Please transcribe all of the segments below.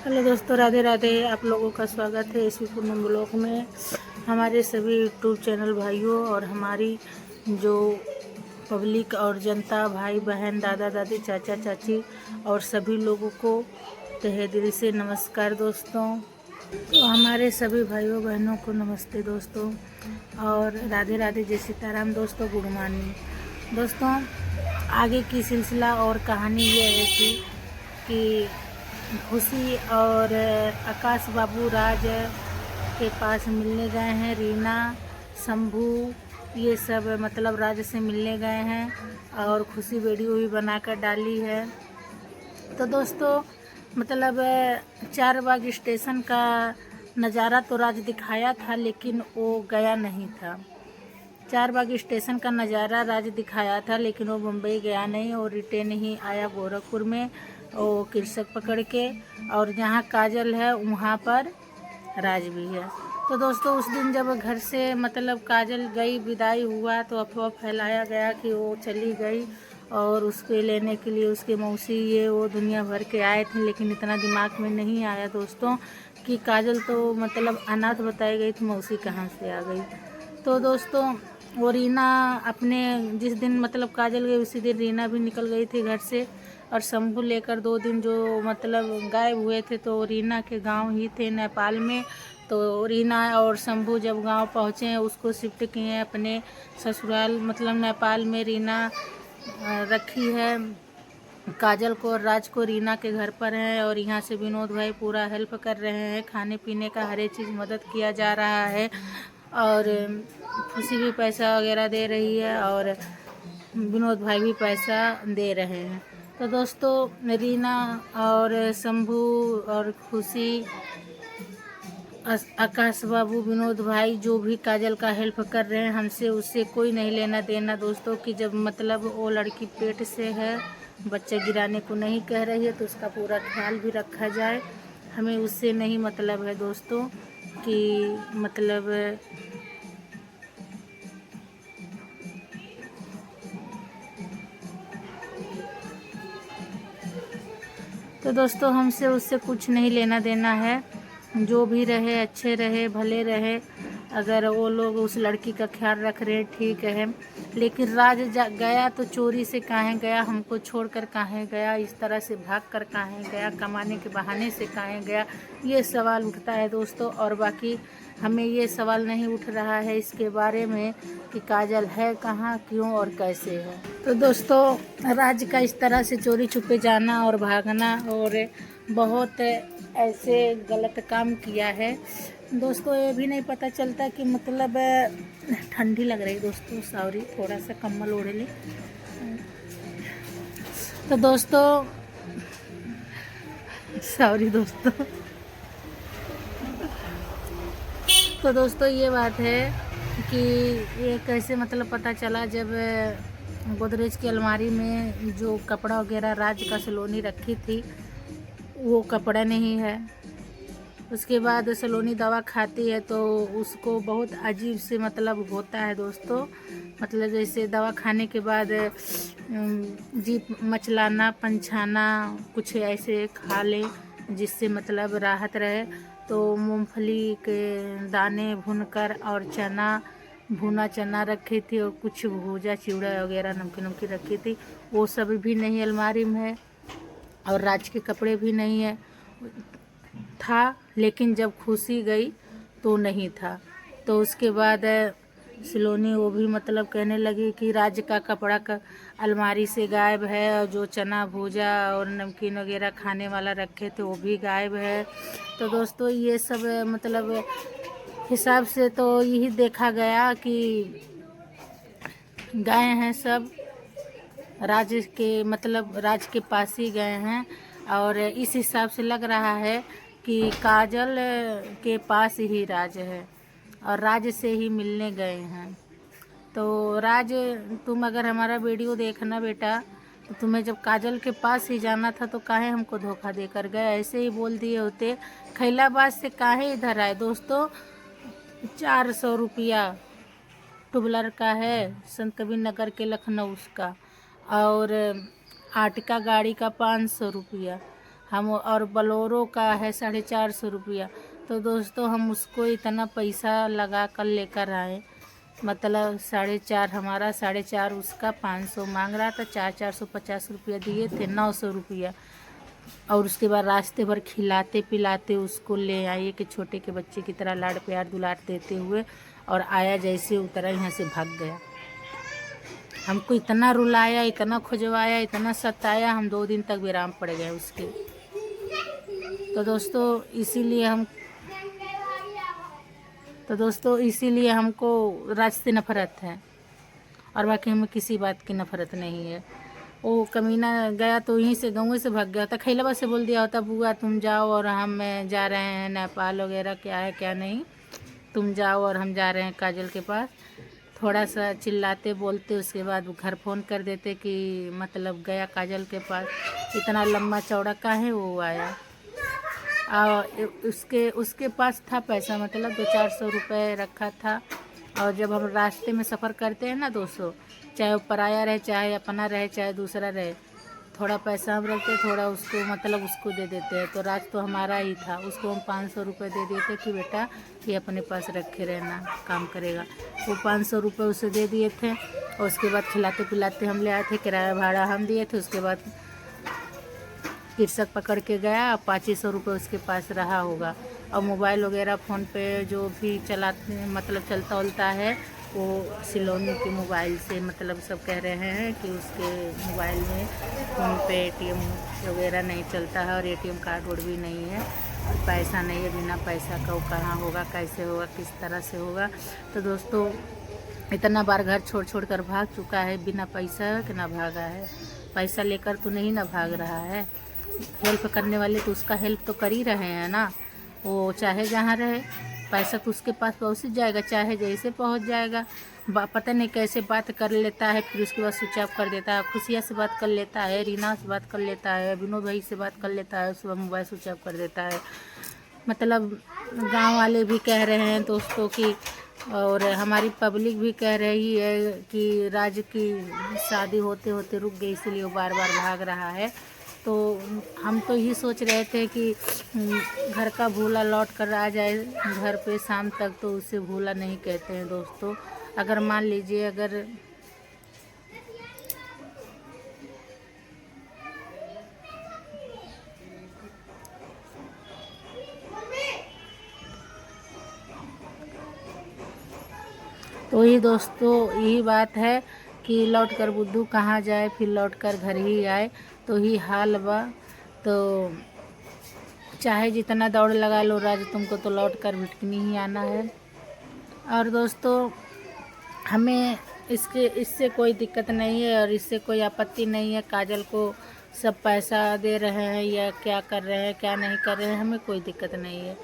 Hello दोस्तों, राधे राधे। आप लोगों का स्वागत है इसी पूर्ण ब्लॉग में। हमारे सभी यूट्यूब चैनल भाइयों और हमारी जो पब्लिक और जनता, भाई बहन, दादा दादी, चाचा चाची और सभी लोगों को तहे दिल से नमस्कार दोस्तों। तो हमारे सभी भाइयों बहनों को नमस्ते दोस्तों और राधे राधे, जय सीताराम दोस्तों, गुड मॉर्निंग दोस्तों। आगे की सिलसिला और कहानी ये है कि खुशी और आकाश बाबू राज के पास मिलने गए हैं। रीना, शंभू, ये सब मतलब राज से मिलने गए हैं और खुशी वीडियो भी बनाकर डाली है। तो दोस्तों मतलब चारबाग स्टेशन का नज़ारा तो राज दिखाया था, लेकिन वो गया नहीं था। चारबाग स्टेशन का नज़ारा राज दिखाया था, लेकिन वो मुंबई गया नहीं और रिटर्न ही आया गोरखपुर में वो कृषक पकड़ के। और जहाँ काजल है वहाँ पर राज भी है। तो दोस्तों उस दिन जब घर से मतलब काजल गई, विदाई हुआ, तो अफवाह फैलाया गया कि वो चली गई और उसके लेने के लिए उसके मौसी ये वो दुनिया भर के आए थे। लेकिन इतना दिमाग में नहीं आया दोस्तों कि काजल तो मतलब अनाथ बताई गई थी, मौसी कहाँ से आ गई। तो दोस्तों वो रीना अपने जिस दिन मतलब काजल गई उसी दिन रीना भी निकल गई थी घर से। और शंभू लेकर 2 दिन जो मतलब गायब हुए थे तो रीना के गांव ही थे नेपाल में। तो रीना और शंभू जब गांव पहुँचे उसको शिफ्ट किए हैं अपने ससुराल मतलब नेपाल में। रीना रखी है काजल को और राज को रीना के घर पर है। और यहाँ से विनोद भाई पूरा हेल्प कर रहे हैं, खाने पीने का हर एक चीज़ मदद किया जा रहा है। और खुशी भी पैसा वगैरह दे रही है और विनोद भाई भी पैसा दे रहे हैं। तो दोस्तों रीना और शंभू और खुशी, आकाश बाबू, विनोद भाई जो भी काजल का हेल्प कर रहे हैं, हमसे उससे कोई नहीं लेना देना दोस्तों। कि जब मतलब वो लड़की पेट से है, बच्चे गिराने को नहीं कह रही है, तो उसका पूरा ख्याल भी रखा जाए। हमें उससे नहीं मतलब है दोस्तों कि मतलब तो दोस्तों हमसे उससे कुछ नहीं लेना देना है। जो भी रहे अच्छे रहे, भले रहे। अगर वो लोग उस लड़की का ख्याल रख रहे हैं ठीक है। लेकिन राज गया तो चोरी से काहे गया, हमको छोड़कर काहे गया, इस तरह से भाग कर काहे गया, कमाने के बहाने से काहे गया, ये सवाल उठता है दोस्तों। और बाकी हमें ये सवाल नहीं उठ रहा है इसके बारे में कि काजल है कहाँ, क्यों और कैसे है। तो दोस्तों राज का इस तरह से चोरी छुपे जाना और भागना और बहुत ऐसे गलत काम किया है दोस्तों। ये भी नहीं पता चलता कि मतलब ठंडी लग रही दोस्तों, सॉरी, थोड़ा सा कम्बल ओढ़ ली। तो दोस्तों सॉरी दोस्तों। तो दोस्तों ये बात है कि ये कैसे मतलब पता चला, जब गोदरेज की अलमारी में जो कपड़ा वगैरह राज का सलोनी रखी थी वो कपड़ा नहीं है। उसके बाद सलोनी दवा खाती है तो उसको बहुत अजीब से मतलब होता है दोस्तों। मतलब जैसे दवा खाने के बाद जीभ मचलाना, पंछाना, कुछ ऐसे खा ले जिससे मतलब राहत रहे। तो मूंगफली के दाने भूनकर और चना, भुना चना रखी थी और कुछ भूजा चिवड़ा वगैरह नमकीन नमकीन रखी थी, वो सब भी नहीं अलमारी में है। और राज के कपड़े भी नहीं है, था लेकिन जब खुशी गई तो नहीं था। तो उसके बाद सलोनी वो भी मतलब कहने लगी कि राज का कपड़ा का अलमारी से गायब है और जो चना भूजा और नमकीन वगैरह खाने वाला रखे थे वो भी गायब है। तो दोस्तों ये सब मतलब हिसाब से तो यही देखा गया कि गए हैं सब राज के मतलब राज के पास ही गए हैं। और इस हिसाब से लग रहा है कि काजल के पास ही राज है और राज से ही मिलने गए हैं। तो राज, तुम अगर हमारा वीडियो देखना बेटा, तो तुम्हें जब काजल के पास ही जाना था तो काहे हमको धोखा देकर गए, ऐसे ही बोल दिए होते। खैलाबाद से काहे इधर आए दोस्तों। 400 रुपया टू व्हीलर का है, संत कबीर नगर के लखनऊ का। और आर्टिका गाड़ी का 500 रुपया। हम, और बोलेरो का है 450 रुपया। तो दोस्तों हम उसको इतना पैसा लगा कर लेकर आए, मतलब 4.5 हमारा, 4.5 उसका, 500 मांग रहा था। 450 रुपया दिए थे, 900 रुपया। और उसके बाद रास्ते भर खिलाते पिलाते उसको ले आइए कि छोटे के बच्चे की तरह लाड प्यार दुलार देते हुए, और आया जैसे उतरा यहाँ से भाग गया। हमको इतना रुलाया, इतना खुजवाया, इतना सताया, हम 2 दिन तक विराम पड़ गए उसके। तो दोस्तों इसीलिए हमको राज से नफरत है, और बाकी हमें किसी बात की नफरत नहीं है। वो कमीना गया तो यहीं से, गाँव से भाग गया होता। खैलवा से बोल दिया होता, बुआ तुम जाओ और हम जा रहे हैं नेपाल वगैरह, क्या है क्या नहीं, तुम जाओ और हम जा रहे हैं काजल के पास। थोड़ा सा चिल्लाते बोलते, उसके बाद घर फ़ोन कर देते कि मतलब गया काजल के पास। इतना लंबा चौड़ा काहे वो आया। उसके पास था पैसा, मतलब 200-400 रुपये रखा था। और जब हम रास्ते में सफ़र करते हैं ना दोस्तों, चाहे वो पराया रहे, चाहे अपना रहे, चाहे दूसरा रहे, थोड़ा पैसा हम रखते, थोड़ा उसको, मतलब उसको दे देते हैं। तो राज तो हमारा ही था, उसको हम 500 रुपये दे दिए थे कि बेटा ये अपने पास रखे रहना, काम करेगा। वो 500 रुपये उसे दे दिए थे, और उसके बाद खिलाते पिलाते हम ले आए थे, किराया भाड़ा हम दिए थे। उसके बाद कृषक पकड़ के गया, 2500 रुपये उसके पास रहा होगा। और मोबाइल वगैरह फ़ोन पे जो भी चलाते, मतलब चलता उलता है, वो सिलोनी के मोबाइल से, मतलब सब कह रहे हैं कि उसके मोबाइल में फ़ोन पे ATM वगैरह नहीं चलता है, और ATM कार्ड वोड भी नहीं है, पैसा नहीं है। बिना पैसा का वो कहाँ होगा, कैसे होगा, किस तरह से होगा। तो दोस्तों इतना बार घर छोड़ छोड़ कर भाग चुका है, बिना पैसा के ना भागा है। पैसा लेकर तो नहीं ना भाग रहा है। हेल्प करने वाले तो उसका हेल्प तो कर ही रहे हैं ना। वो चाहे जहाँ रहे, पैसा तो उसके पास पहुँच जाएगा, चाहे जैसे पहुँच जाएगा। पता नहीं कैसे बात कर लेता है, फिर उसके बाद स्विच ऑफ कर देता है। खुशिया से बात कर लेता है, रीना से बात कर लेता है, विनोद भाई से बात कर लेता है, उसके बाद मोबाइल स्विच ऑफ कर देता है। मतलब गांव वाले भी कह रहे हैं दोस्तों कि, और हमारी पब्लिक भी कह रही है कि राज की शादी होते होते रुक गई, इसलिए वो बार बार भाग रहा है। तो हम तो यही सोच रहे थे कि घर का भूला लौट कर आ जाए घर पे शाम तक, तो उसे भूला नहीं कहते हैं दोस्तों। अगर मान लीजिए, अगर तो ये दोस्तों यही बात है कि लौट कर बुद्धू कहाँ जाए, फिर लौट कर घर ही आए, तो ही हाल बा। तो चाहे जितना दौड़ लगा लो राज, तुमको तो लौट कर भिटकनी ही आना है। और दोस्तों हमें इससे कोई दिक्कत नहीं है, और इससे कोई आपत्ति नहीं है। काजल को सब पैसा दे रहे हैं या क्या कर रहे हैं, क्या नहीं कर रहे हैं, हमें कोई दिक्कत नहीं है।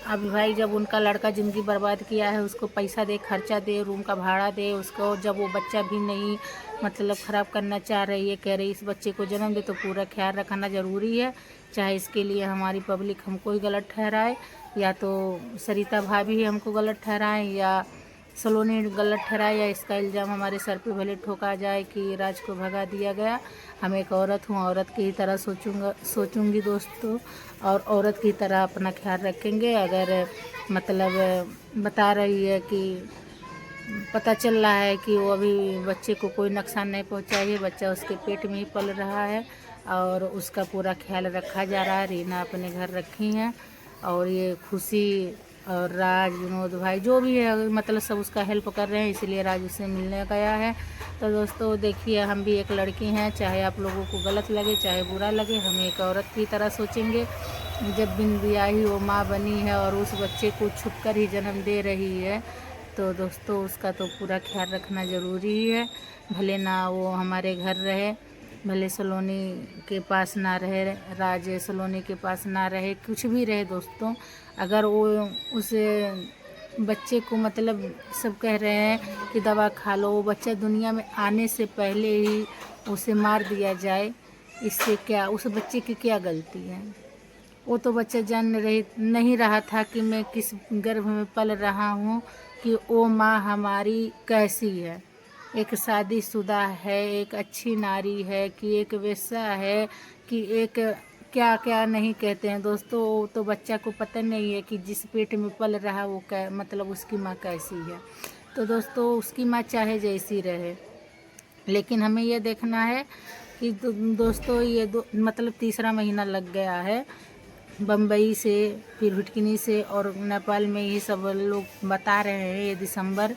अब भाई जब उनका लड़का ज़िंदगी बर्बाद किया है, उसको पैसा दे, खर्चा दे, रूम का भाड़ा दे उसको। जब वो बच्चा भी नहीं, मतलब ख़राब करना चाह रही है, कह रही इस बच्चे को जन्म दे, तो पूरा ख्याल रखना ज़रूरी है। चाहे इसके लिए हमारी पब्लिक हमको ही गलत ठहराए, या तो सरिता भाभी ही हमको गलत ठहराएं, या सलोनी गलत ठहराए, या इसका इल्ज़ाम हमारे सर पे भले ठोका जाए कि राज को भगा दिया गया। हम एक औरत हूँ, औरत की तरह सोचूंगी दोस्तों, और औरत की तरह अपना ख्याल रखेंगे। अगर मतलब बता रही है कि पता चल रहा है कि वो अभी बच्चे को कोई नुकसान नहीं पहुंचाई है, बच्चा उसके पेट में ही पल रहा है, और उसका पूरा ख्याल रखा जा रहा है। रीना अपने घर रखी हैं, और ये खुशी और राज, विनोद भाई जो भी है, मतलब सब उसका हेल्प कर रहे हैं, इसलिए राज उससे मिलने गया है। तो दोस्तों देखिए, हम भी एक लड़की हैं, चाहे आप लोगों को गलत लगे, चाहे बुरा लगे, हम एक औरत की तरह सोचेंगे। जब बिन ब्याही वो माँ बनी है और उस बच्चे को छुपकर ही जन्म दे रही है, तो दोस्तों उसका तो पूरा ख्याल रखना ज़रूरी है। भले ना वो हमारे घर रहे, भले सलोनी के पास ना रहे, राज सलोनी के पास ना रहे, कुछ भी रहे दोस्तों, अगर वो उस बच्चे को, मतलब सब कह रहे हैं कि दवा खा लो, वो बच्चा दुनिया में आने से पहले ही उसे मार दिया जाए, इससे क्या, उस बच्चे की क्या गलती है। वो तो बच्चा जान नहीं रहा था कि मैं किस गर्भ में पल रहा हूँ, कि वो माँ हमारी कैसी है, एक शादीशुदा है, एक अच्छी नारी है, कि एक वेश्या है, कि एक क्या क्या नहीं कहते हैं दोस्तों। तो बच्चा को पता नहीं है कि जिस पेट में पल रहा वो क्या मतलब उसकी माँ कैसी है। तो दोस्तों उसकी माँ चाहे जैसी रहे, लेकिन हमें ये देखना है कि दोस्तों ये मतलब तीसरा महीना लग गया है। बम्बई से, फिर भिटकिनी से और नेपाल में ही सब लोग बता रहे हैं ये दिसंबर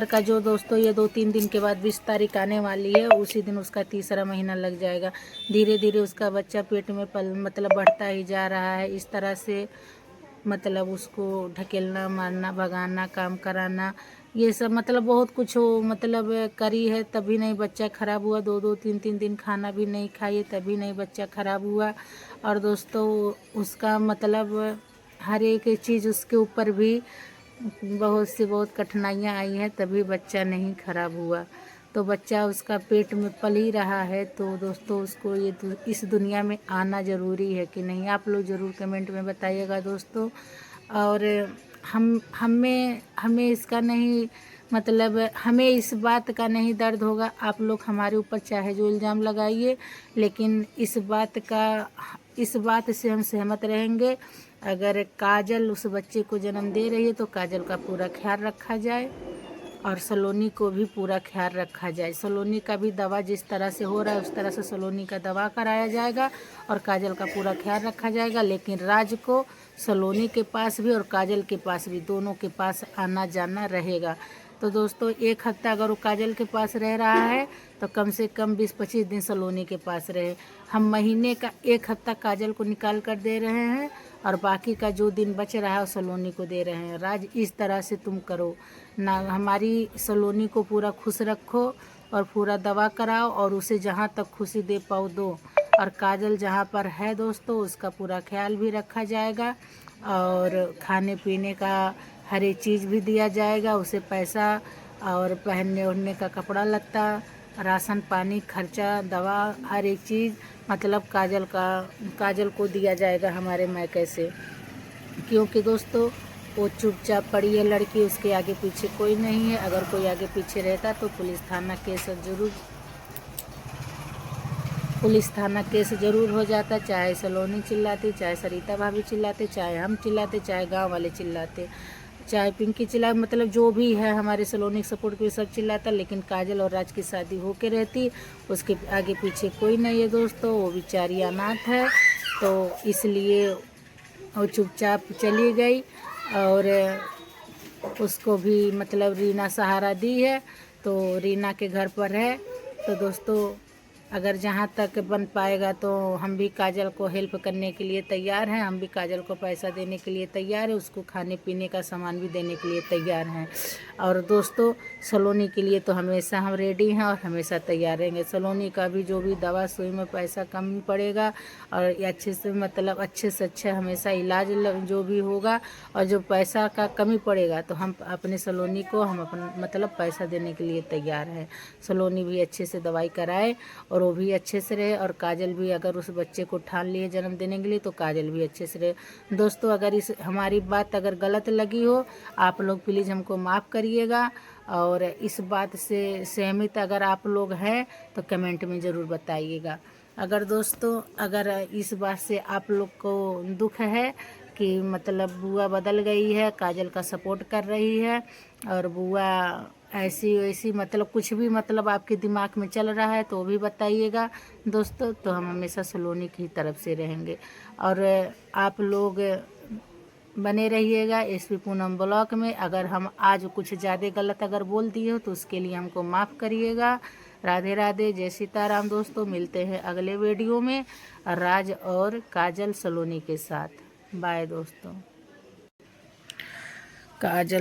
का जो दोस्तों ये 2-3 दिन के बाद 20 तारीख आने वाली है, उसी दिन उसका तीसरा महीना लग जाएगा। धीरे धीरे उसका बच्चा पेट में मतलब बढ़ता ही जा रहा है। इस तरह से मतलब उसको ढकेलना, मारना, भगाना, काम कराना, ये सब मतलब बहुत कुछ हो मतलब करी है, तभी नहीं बच्चा ख़राब हुआ। 2-2, 3-3 दिन खाना भी नहीं खाई तभी नहीं बच्चा ख़राब हुआ। और दोस्तों उसका मतलब हर एक चीज़ उसके ऊपर भी बहुत कठिनाइयाँ आई हैं, तभी बच्चा नहीं ख़राब हुआ। तो बच्चा उसका पेट में पल ही रहा है। तो दोस्तों उसको ये इस दुनिया में आना ज़रूरी है कि नहीं, आप लोग ज़रूर कमेंट में बताइएगा दोस्तों। और हमें इसका नहीं मतलब हमें इस बात का नहीं दर्द होगा। आप लोग हमारे ऊपर चाहे जो इल्ज़ाम लगाइए, लेकिन इस बात से हम सहमत रहेंगे। अगर काजल उस बच्चे को जन्म दे रही है तो काजल का पूरा ख्याल रखा जाए और सलोनी को भी पूरा ख्याल रखा जाए। सलोनी का भी दवा जिस तरह से हो रहा है उस तरह से सलोनी का दवा कराया जाएगा और काजल का पूरा ख्याल रखा जाएगा। लेकिन राज को सलोनी के पास भी और काजल के पास भी, दोनों के पास आना जाना रहेगा। तो दोस्तों 1 हफ्ता अगर वो काजल के पास रह रहा है तो कम से कम 20-25 दिन सलोनी के पास रहे। हम महीने का 1 हफ्ता काजल को निकाल कर दे रहे हैं और बाकी का जो दिन बच रहा है वो सलोनी को दे रहे हैं। राज इस तरह से तुम करो ना, हमारी सलोनी को पूरा खुश रखो और पूरा दवा कराओ और उसे जहाँ तक खुशी दे पाओ दो। और काजल जहाँ पर है दोस्तों उसका पूरा ख्याल भी रखा जाएगा और खाने पीने का हर एक चीज़ भी दिया जाएगा, उसे पैसा और पहनने ओढ़ने का कपड़ा लत्ता, राशन पानी, खर्चा, दवा, हर एक चीज़ मतलब काजल को दिया जाएगा हमारे मायके से। क्योंकि दोस्तों वो चुपचाप पड़ी है लड़की, उसके आगे पीछे कोई नहीं है। अगर कोई आगे पीछे रहता तो पुलिस थाना केस जरूर हो जाता। चाहे सलोनी चिल्लाती, चाहे सरिता भाभी चिल्लाते, चाहे हम चिल्लाते, चाहे गांव वाले चिल्लाते, चाहे पिंकी चिल्ला, मतलब जो भी है हमारे सलोनी सपोर्ट के सब चिल्लाता। लेकिन काजल और राज की शादी होके रहती, उसके आगे पीछे कोई नहीं है दोस्तों। वो बेचारी अनाथ है तो इसलिए वो चुपचाप चली गई और उसको भी मतलब रीना सहारा दी है, तो रीना के घर पर है। तो दोस्तों अगर जहाँ तक बन पाएगा तो हम भी काजल को हेल्प करने के लिए तैयार हैं। हम भी काजल को पैसा देने के लिए तैयार है, उसको खाने पीने का सामान भी देने के लिए तैयार हैं। और दोस्तों सलोनी के लिए तो हमेशा हम रेडी हैं और हमेशा तैयार रहेंगे। सलोनी का भी जो भी दवा सुई में पैसा कम पड़ेगा और अच्छे से मतलब अच्छे से अच्छा हमेशा इलाज जो भी होगा, और जो पैसा का कमी पड़ेगा तो हम अपने सलोनी को हम अपन मतलब पैसा देने के लिए तैयार हैं। सलोनी भी अच्छे से दवाई कराए और वो भी अच्छे से रहे, और काजल भी अगर उस बच्चे को ठान लिए जन्म देने के लिए तो काजल भी अच्छे से रहे। दोस्तों अगर इस हमारी बात अगर गलत लगी हो आप लोग प्लीज़ हमको माफ़ करिएगा, और इस बात से सहमत अगर आप लोग हैं तो कमेंट में ज़रूर बताइएगा। अगर दोस्तों अगर इस बात से आप लोग को दुख है कि मतलब बुआ बदल गई है, काजल का सपोर्ट कर रही है और बुआ ऐसी वैसी मतलब कुछ भी मतलब आपके दिमाग में चल रहा है तो वो भी बताइएगा दोस्तों। तो हम हमेशा सलोनी की तरफ से रहेंगे और आप लोग बने रहिएगा एसपी पूनम ब्लॉग में। अगर हम आज कुछ ज़्यादा गलत अगर बोल दिए हो तो उसके लिए हमको माफ़ करिएगा। राधे राधे, जय सीताराम दोस्तों। मिलते हैं अगले वीडियो में राज और काजल सलोनी के साथ। बाय दोस्तों। काजल